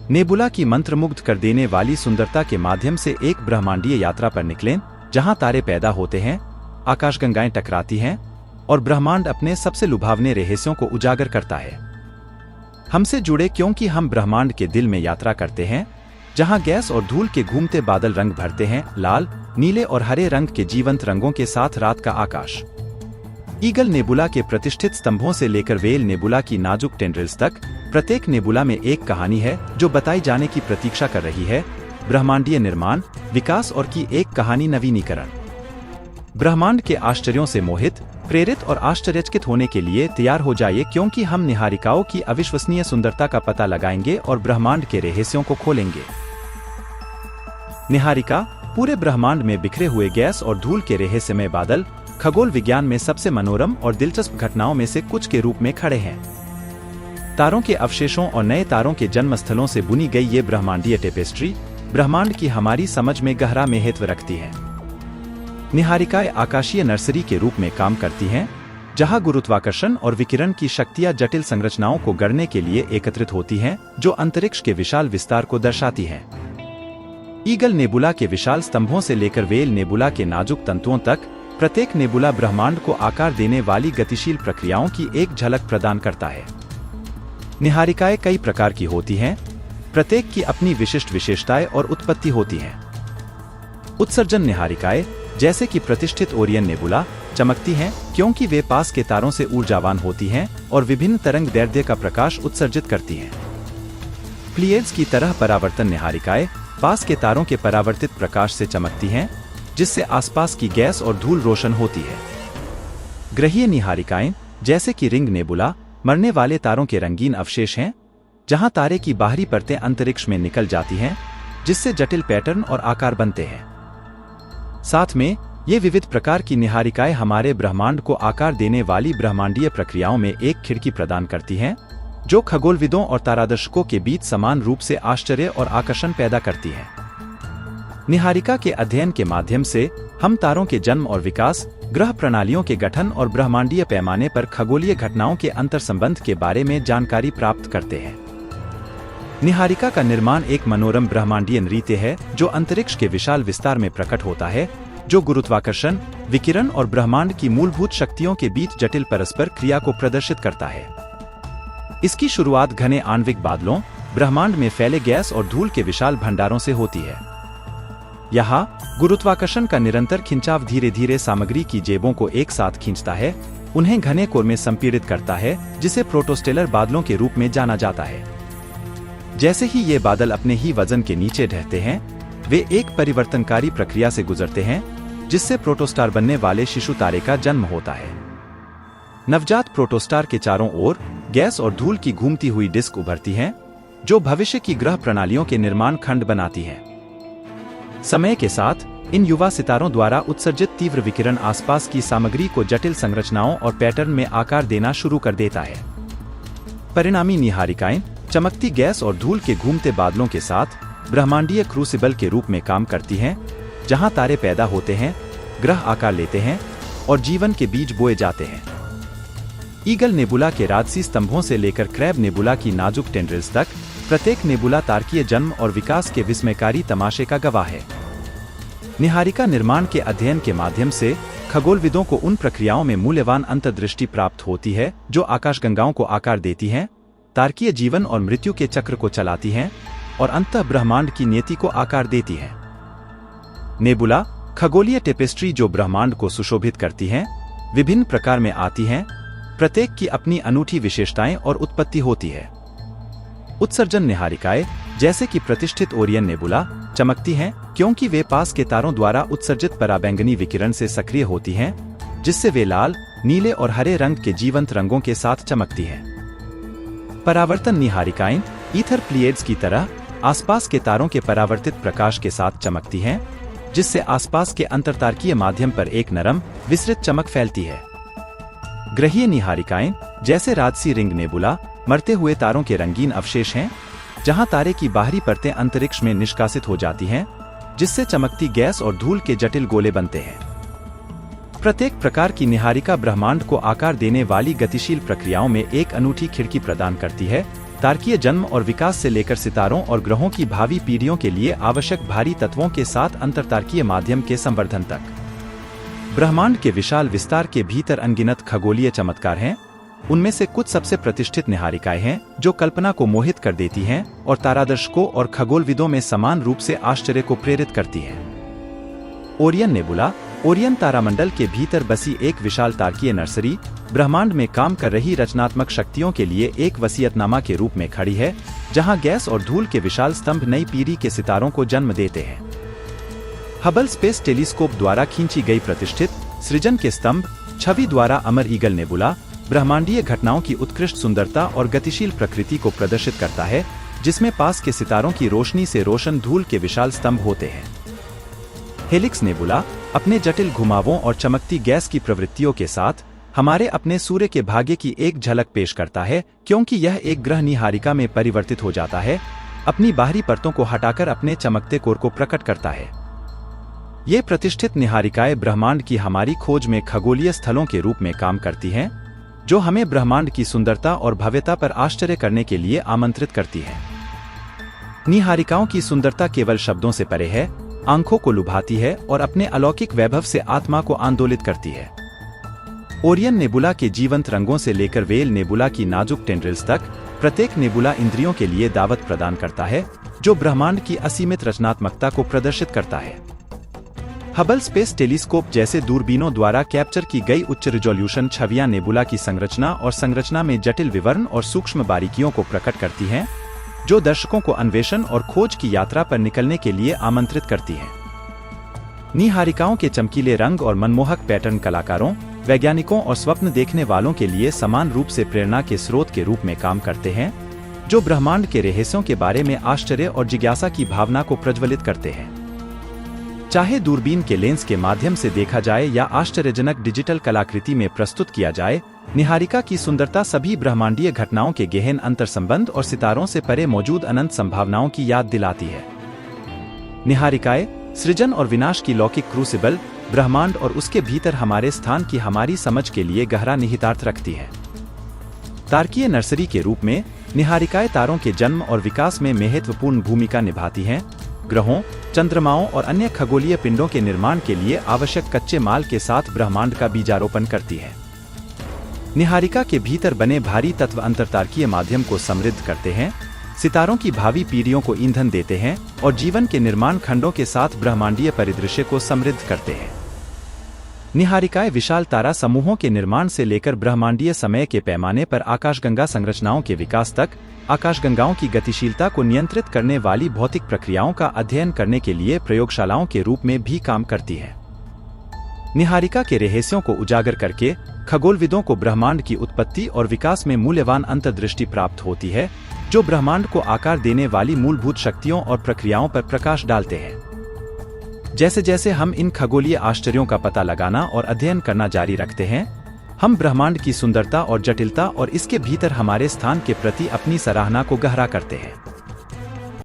Nebula की मंत्रमुग्ध कर देने वाली सुंदरता के माध्यम से एक ब्रह्मांडीय यात्रा पर निकलें, जहां तारे पैदा होते हैं, आकाशगंगाएं टकराती हैं और ब्रह्मांड अपने सबसे लुभावने रहस्यों को उजागर करता है। हमसे जुड़े क्योंकि हम ब्रह्मांड के दिल में यात्रा करते हैं, जहां गैस और धूल के घूमते बादल रंग भरते हैं, लाल, नीले और हरे रंग के जीवंत रंगों के साथ रात का आकाश। ईगल नेबुला के प्रतिष्ठित स्तंभों से लेकर वेल नेबुला की नाजुक टेंड्रिल्स तक, प्रत्येक नेबुला में एक कहानी है जो बताई जाने की प्रतीक्षा कर रही है। ब्रह्मांडीय निर्माण, विकास और की एक कहानी नवीनीकरण। ब्रह्मांड के आश्चर्यों से मोहित, प्रेरित और आश्चर्यचकित होने के लिए तैयार हो जाइए, क्योंकि हम निहारिकाओं की अविश्वसनीय सुंदरता का पता लगाएंगे और ब्रह्मांड के रहस्यों को खोलेंगे। निहारिका पूरे ब्रह्मांड में बिखरे हुए गैस और धूल के रहस्यमय बादल, खगोल विज्ञान में सबसे मनोरम और दिलचस्प घटनाओं में से कुछ के रूप में खड़े हैं। तारों के अवशेषों और नए तारों के जन्मस्थलों से बुनी गई ये ब्रह्मांडीय टेपेस्ट्री ब्रह्मांड की हमारी समझ में गहरा महत्व रखती है। निहारिकाएं आकाशीय नर्सरी के रूप में काम करती हैं, जहां गुरुत्वाकर्षण और विकिरण की शक्तियां जटिल संरचनाओं को गढ़ने के लिए एकत्रित होती हैं, जो अंतरिक्ष के विशाल विस्तार को दर्शाती हैं। ईगल नेबुला के विशाल स्तंभों से लेकर वेल नेबुला के नाजुक तंतुओं तक, प्रत्येक नेबुला ब्रह्मांड को आकार देने वाली गतिशील प्रक्रियाओं की एक झलक प्रदान करता है। निहारिकाएं कई प्रकार की होती हैं, प्रत्येक की अपनी विशिष्ट विशेषताएं और उत्पत्ति होती हैं। उत्सर्जन निहारिकाएं, जैसे कि प्रतिष्ठित ओरियन नेबुला, चमकती हैं क्योंकि वे पास के तारों से ऊर्जावान होती हैं और विभिन्न तरंग दैर्ध्य का प्रकाश उत्सर्जित करती हैं। प्लिएड्स की तरह परावर्तन निहारिकाएं पास के तारों के परावर्तित प्रकाश से चमकती हैं, जिससे आसपास की गैस और धूल रोशन होती है। ग्रहीय निहारिकाएं, जैसे कि रिंग नेबुला, मरने वाले तारों के रंगीन अवशेष हैं, जहां तारे की बाहरी परतें अंतरिक्ष में निकल जाती हैं, जिससे जटिल पैटर्न और आकार बनते हैं। साथ में ये विविध प्रकार की निहारिकाएं हमारे ब्रह्मांड को आकार देने वाली ब्रह्मांडीय प्रक्रियाओं में एक खिड़की प्रदान करती हैं, जो खगोलविदों और तारादर्शकों के बीच समान रूप से आश्चर्य और आकर्षण पैदा करती है। निहारिका के अध्ययन के माध्यम से हम तारों के जन्म और विकास, ग्रह प्रणालियों के गठन और ब्रह्मांडीय पैमाने पर खगोलीय घटनाओं के अंतर्संबंध के बारे में जानकारी प्राप्त करते हैं। निहारिका का निर्माण एक मनोरम ब्रह्मांडीय नृत्य है, जो अंतरिक्ष के विशाल विस्तार में प्रकट होता है, जो गुरुत्वाकर्षण, विकिरण और ब्रह्मांड की मूलभूत शक्तियों के बीच जटिल परस्पर क्रिया को प्रदर्शित करता है। इसकी शुरुआत घने आणविक बादलों, ब्रह्मांड में फैले गैस और धूल के विशाल भंडारों से होती है। यहाँ गुरुत्वाकर्षण का निरंतर खिंचाव धीरे धीरे सामग्री की जेबों को एक साथ खींचता है, उन्हें घने कोर में संपीड़ित करता है, जिसे प्रोटोस्टेलर बादलों के रूप में जाना जाता है। जैसे ही ये बादल अपने ही वजन के नीचे ढहते हैं, वे एक परिवर्तनकारी प्रक्रिया से गुजरते हैं, जिससे प्रोटोस्टार बनने वाले शिशु तारे का जन्म होता है। नवजात प्रोटोस्टार के चारों ओर गैस और धूल की घूमती हुई डिस्क उभरती हैं, जो भविष्य की ग्रह प्रणालियों के निर्माण खंड बनाती हैं। समय के साथ इन युवा सितारों द्वारा उत्सर्जित तीव्र विकिरण आसपास की सामग्री को जटिल संरचनाओं और पैटर्न में आकार देना शुरू कर देता है। परिणामी निहारिकाएं चमकती गैस और धूल के घूमते बादलों के साथ ब्रह्मांडीय क्रूसिबल के रूप में काम करती हैं, जहां तारे पैदा होते हैं, ग्रह आकार लेते हैं और जीवन के बीज बोए जाते हैं। ईगल नेबुला के राजसी स्तंभों से लेकर क्रैब नेबुला की नाजुक टेंड्रिल्स तक, प्रत्येक नेबुला तारकीय जन्म और विकास के विस्मयकारी तमाशे का गवाह है। निहारिका निर्माण के अध्ययन के माध्यम से खगोलविदों को उन प्रक्रियाओं में मूल्यवान अंतर्दृष्टि प्राप्त होती है, जो आकाशगंगाओं को आकार देती हैं, तारकीय जीवन और मृत्यु के चक्र को चलाती हैं और अंततः ब्रह्मांड की नियति को आकार देती हैं। नेबुला खगोलीय टेपेस्ट्री जो ब्रह्मांड को सुशोभित करती हैं, विभिन्न प्रकार में आती हैं, प्रत्येक की अपनी अनूठी विशेषताएं और उत्पत्ति होती है। उत्सर्जन निहारिकाएं, जैसे कि प्रतिष्ठित ओरियन नेबुला, चमकती हैं क्योंकि वे पास के तारों द्वारा उत्सर्जित पराबैंगनी विकिरण से सक्रिय होती हैं, जिससे वे लाल, नीले और हरे रंग के जीवंत रंगों के साथ चमकती हैं। परावर्तन निहारिकाएं ईथर प्लिएड्स की तरह आसपास के तारों के परावर्तित प्रकाश के साथ चमकती हैं, जिससे आसपास के अंतरतारकीय माध्यम पर एक नरम, विस्तृत चमक फैलती है। ग्रहीय निहारिकाएं, जैसे राजसी रिंग नेबुला, मरते हुए तारों के रंगीन अवशेष हैं, जहां तारे की बाहरी परतें अंतरिक्ष में निष्कासित हो जाती हैं, जिससे चमकती गैस और धूल के जटिल गोले बनते हैं। प्रत्येक प्रकार की निहारिका ब्रह्मांड को आकार देने वाली गतिशील प्रक्रियाओं में एक अनूठी खिड़की प्रदान करती है, तारकीय जन्म और विकास से लेकर सितारों और ग्रहों की भावी पीढ़ियों के लिए आवश्यक भारी तत्वों के साथ अंतरतारकीय माध्यम के संवर्धन तक। ब्रह्मांड के विशाल विस्तार के भीतर अनगिनत खगोलीय चमत्कार हैं। उनमें से कुछ सबसे प्रतिष्ठित निहारिकाएं हैं जो कल्पना को मोहित कर देती हैं और तारादर्शकों और खगोलविदों में समान रूप से आश्चर्य को प्रेरित करती हैं। Orion nebula. ओरियन तारामंडल के भीतर बसी एक विशाल तारकीय नर्सरी, ब्रह्मांड में काम कर रही रचनात्मक शक्तियों के लिए एक वसीयतनामा के रूप में खड़ी है, जहां गैस और धूल के विशाल स्तंभ नई पीढ़ी के सितारों को जन्म देते हैं। हबल स्पेस टेलीस्कोप द्वारा खींची गई प्रतिष्ठित सृजन के स्तंभ छवि द्वारा अमर ईगल नेबुला ब्रह्मांडीय घटनाओं की उत्कृष्ट सुंदरता और गतिशील प्रकृति को प्रदर्शित करता है, जिसमें पास के सितारों की रोशनी से रोशन धूल के विशाल स्तंभ होते हैं। हेलिक्स नेबुला अपने जटिल घुमावों और चमकती गैस की प्रवृत्तियों के साथ हमारे अपने सूर्य के भाग्य की एक झलक पेश करता है, क्योंकि यह एक ग्रह निहारिका में परिवर्तित हो जाता है, अपनी बाहरी परतों को हटाकर अपने चमकते कोर को प्रकट करता है। ये प्रतिष्ठित निहारिकाएं ब्रह्मांड की हमारी खोज में खगोलीय स्थलों के रूप में काम करती हैं, जो हमें ब्रह्मांड की सुंदरता और भव्यता पर आश्चर्य करने के लिए आमंत्रित करती है। निहारिकाओं की सुंदरता केवल शब्दों से परे है, आंखों को लुभाती है और अपने अलौकिक वैभव से आत्मा को आंदोलित करती है। ओरियन नेबुला के जीवंत रंगों से लेकर वेल नेबुला की नाजुक टेंड्रिल्स तक, प्रत्येक नेबुला इंद्रियों के लिए दावत प्रदान करता है, जो ब्रह्मांड की असीमित रचनात्मकता को प्रदर्शित करता है। हबल स्पेस टेलीस्कोप जैसे दूरबीनों द्वारा कैप्चर की गई उच्च रिजोल्यूशन छवियां नेबुला की संरचना और संरचना में जटिल विवरण और सूक्ष्म बारीकियों को प्रकट करती हैं, जो दर्शकों को अन्वेषण और खोज की यात्रा पर निकलने के लिए आमंत्रित करती हैं। निहारिकाओं के चमकीले रंग और मनमोहक पैटर्न कलाकारों, वैज्ञानिकों और स्वप्न देखने वालों के लिए समान रूप से प्रेरणा के स्रोत के रूप में काम करते हैं, जो ब्रह्मांड के रहस्यों के बारे में आश्चर्य और जिज्ञासा की भावना को प्रज्वलित करते हैं। चाहे दूरबीन के लेंस के माध्यम से देखा जाए या आश्चर्यजनक डिजिटल कलाकृति में प्रस्तुत किया जाए, निहारिका की सुंदरता सभी ब्रह्मांडीय घटनाओं के गहन अंतर्संबंध और सितारों से परे मौजूद अनंत संभावनाओं की याद दिलाती है। निहारिकाएं सृजन और विनाश की लौकिक क्रूसिबल, ब्रह्मांड और उसके भीतर हमारे स्थान की हमारी समझ के लिए गहरा निहितार्थ रखती है। तारकीय नर्सरी के रूप में निहारिकाएं तारों के जन्म और विकास में महत्वपूर्ण भूमिका निभाती हैं, ग्रहों, चंद्रमाओं और अन्य खगोलीय पिंडों के निर्माण के लिए आवश्यक कच्चे माल के साथ ब्रह्मांड का बीजारोपण करती है। निहारिका के भीतर बने भारी तत्व अंतरतारकीय माध्यम को समृद्ध करते हैं, सितारों की भावी पीढ़ियों को ईंधन देते हैं और जीवन के निर्माण खंडों के साथ ब्रह्मांडीय परिदृश्य को समृद्ध करते हैं। निहारिकाएं विशाल तारा समूहों के निर्माण से लेकर ब्रह्मांडीय समय के पैमाने पर आकाशगंगा संरचनाओं के विकास तक, आकाशगंगाओं की गतिशीलता को नियंत्रित करने वाली भौतिक प्रक्रियाओं का अध्ययन करने के लिए प्रयोगशालाओं के रूप में भी काम करती है। निहारिका के रहस्यों को उजागर करके खगोलविदों को ब्रह्मांड की उत्पत्ति और विकास में मूल्यवान अंतर्दृष्टि प्राप्त होती है, जो ब्रह्मांड को आकार देने वाली मूलभूत शक्तियों और प्रक्रियाओं पर प्रकाश डालते हैं। जैसे जैसे हम इन खगोलीय आश्चर्यों का पता लगाना और अध्ययन करना जारी रखते हैं, हम ब्रह्मांड की सुंदरता और जटिलता और इसके भीतर हमारे स्थान के प्रति अपनी सराहना को गहरा करते हैं।